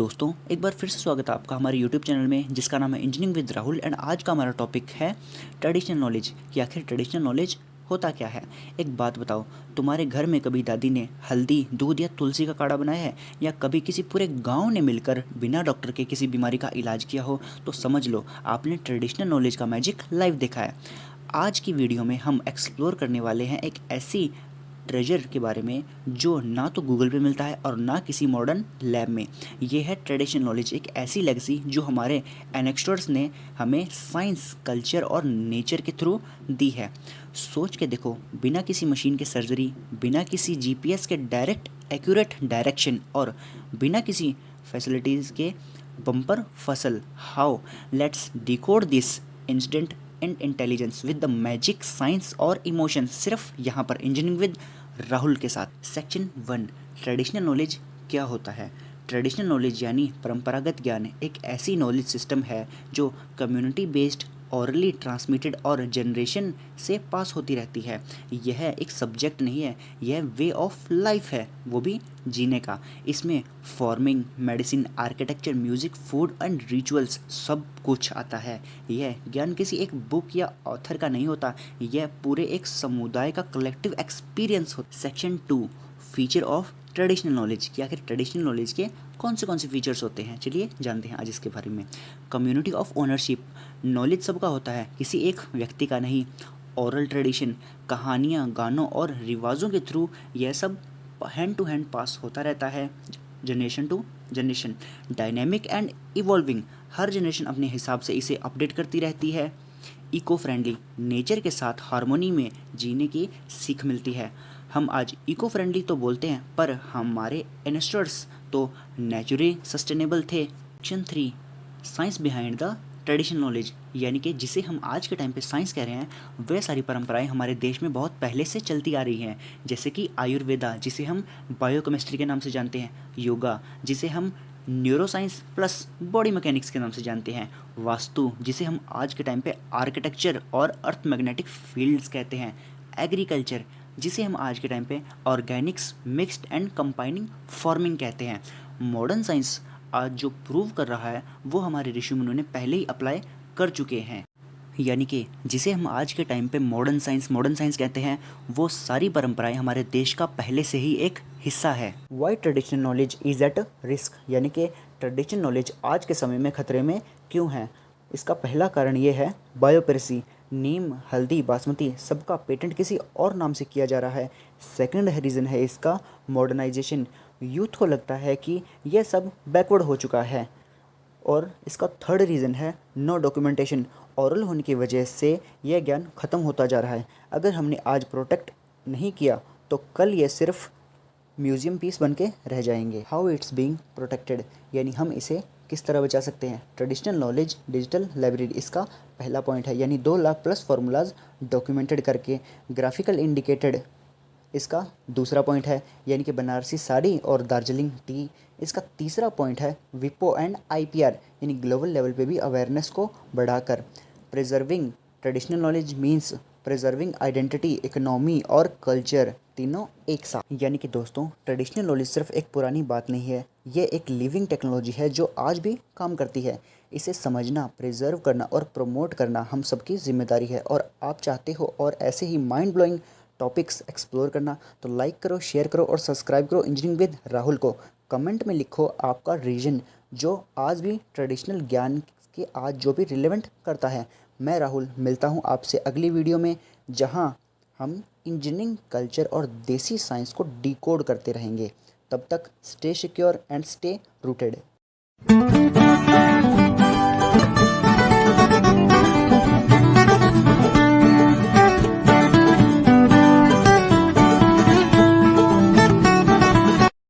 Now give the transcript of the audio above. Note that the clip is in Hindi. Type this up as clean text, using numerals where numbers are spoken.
दोस्तों, एक बार फिर से स्वागत है आपका हमारे यूट्यूब चैनल में जिसका नाम है इंजीनियरिंग विद राहुल। एंड आज का हमारा टॉपिक है ट्रेडिशनल नॉलेज कि आखिर ट्रेडिशनल नॉलेज होता क्या है। एक बात बताओ, तुम्हारे घर में कभी दादी ने हल्दी, दूध या तुलसी का काढ़ा बनाया है, या कभी किसी पूरे गांव ने मिलकर बिना डॉक्टर के किसी बीमारी का इलाज किया हो, तो समझ लो आपने ट्रेडिशनल नॉलेज का मैजिक लाइव देखा है। आज की वीडियो में हम एक्सप्लोर करने वाले हैं एक ऐसी ट्रेजर के बारे में जो ना तो गूगल पे मिलता है और ना किसी मॉडर्न लैब में। ये है ट्रेडिशनल नॉलेज, एक ऐसी लेगेसी जो हमारे एनेक्स्टर्स ने हमें साइंस, कल्चर और नेचर के थ्रू दी है। सोच के देखो, बिना किसी मशीन के सर्जरी, बिना किसी जीपीएस के डायरेक्ट एक्यूरेट डायरेक्शन और बिना किसी फैसिलिटीज़ के बम्पर फसल। How let's decode this incident and intelligence with the magic, science और इमोशंस, सिर्फ यहाँ पर इंजीनियरिंग विद राहुल के साथ। सेक्शन 1, ट्रेडिशनल नॉलेज क्या होता है। ट्रेडिशनल नॉलेज यानी परंपरागत ज्ञान एक ऐसी नॉलेज सिस्टम है जो कम्युनिटी बेस्ड, ऑरली ट्रांसमिटेड और जनरेशन से पास होती रहती है। यह एक सब्जेक्ट नहीं है, यह वे ऑफ लाइफ है, वो भी जीने का। इसमें farming, medicine, architecture, music, food and rituals सब कुछ आता है। यह ज्ञान किसी एक बुक या ऑथर का नहीं होता, यह पूरे एक समुदाय का कलेक्टिव एक्सपीरियंस होता। Section 2, feature of traditional knowledge कि आखिर ट्रेडिशनल नॉलेज के कौन से फीचर्स होते हैं। चलिए जानते हैं आज इसके बारे में। कम्युनिटी ऑफ ओनरशिप, नॉलेज सबका होता है, किसी एक व्यक्ति का नहीं। ओरल ट्रेडिशन, कहानियाँ, गानों और रिवाजों के थ्रू यह सब हैंड टू हैंड पास होता रहता है, generation to generation. Dynamic and evolving, हर जनरेशन अपने हिसाब से इसे अपडेट करती रहती है। इको फ्रेंडली, नेचर के साथ हार्मोनी में जीने की सीख मिलती है। हम आज इको फ्रेंडली तो बोलते हैं, पर हमारे एनेस्टर्स तो नेचुरली सस्टेनेबल थे। Section 3, science behind the traditional knowledge, यानी कि जिसे हम आज के टाइम पे साइंस कह रहे हैं, वह सारी परंपराएं हमारे देश में बहुत पहले से चलती आ रही हैं। जैसे कि आयुर्वेदा, जिसे हम बायोकेमिस्ट्री के नाम से जानते हैं। योगा, जिसे हम न्यूरोसाइंस प्लस बॉडी मैकेनिक्स के नाम से जानते हैं। वास्तु, जिसे हम आज के टाइम पे आर्किटेक्चर और अर्थ मैग्नेटिक फील्ड्स कहते हैं। एग्रीकल्चर, जिसे हम आज के टाइम पे Organics, mixed and combining farming कहते हैं। मॉडर्न साइंस आज जो प्रूव कर रहा है वो हमारे ऋषि मुनियों ने पहले ही अप्लाई कर चुके हैं। यानी कि जिसे हम आज के टाइम पे मॉडर्न साइंस कहते हैं, वो सारी परंपराएं हमारे देश का पहले से ही एक हिस्सा है। Why traditional knowledge is at risk, यानी कि ट्रेडिशनल नॉलेज आज के समय में खतरे में क्यों है। इसका पहला कारण ये है बायोपेरेसी, नीम, हल्दी, बासमती सबका पेटेंट किसी और नाम से किया जा रहा है। सेकंड रीज़न है इसका मॉडर्नाइजेशन, यूथ को लगता है कि यह सब बैकवर्ड हो चुका है। और इसका थर्ड रीज़न है नो डॉक्यूमेंटेशन, ओरल होने की वजह से यह ज्ञान ख़त्म होता जा रहा है। अगर हमने आज प्रोटेक्ट नहीं किया तो कल ये सिर्फ म्यूज़ियम पीस बन के रह जाएंगे। हाउ इट्स बीइंग प्रोटेक्टेड, यानी हम इसे किस तरह बचा सकते हैं। ट्रेडिशनल नॉलेज डिजिटल लाइब्रेरी इसका पहला पॉइंट है, यानी 2 लाख प्लस फार्मूलाज डॉक्यूमेंटेड करके। ग्राफिकल इंडिकेटेड इसका दूसरा पॉइंट है, यानी कि बनारसी साड़ी और दार्जिलिंग टी। इसका तीसरा पॉइंट है विपो एंड आईपीआर, यानी ग्लोबल लेवल पे भी अवेयरनेस को बढ़ाकर। Preserving traditional knowledge means preserving identity, economy और कल्चर, तीनों एक साथ। यानी कि दोस्तों, ट्रेडिशनल नॉलेज सिर्फ एक पुरानी बात नहीं है, ये एक लिविंग टेक्नोलॉजी है जो आज भी काम करती है। इसे समझना, प्रिजर्व करना और प्रमोट करना हम सबकी जिम्मेदारी है। और आप चाहते हो और ऐसे ही माइंड ब्लोइंग टॉपिक्स एक्सप्लोर करना, तो लाइक करो, शेयर करो और सब्सक्राइब करो इंजीनियरिंग विद राहुल को। कमेंट में लिखो आपका रीजन जो आज भी ट्रेडिशनल ज्ञान के आज जो भी रिलेवेंट करता है। मैं राहुल मिलता हूँ आपसे अगली वीडियो में, जहाँ हम इंजीनियरिंग, कल्चर और देसी साइंस को डिकोड करते रहेंगे। तब तक stay secure and stay rooted.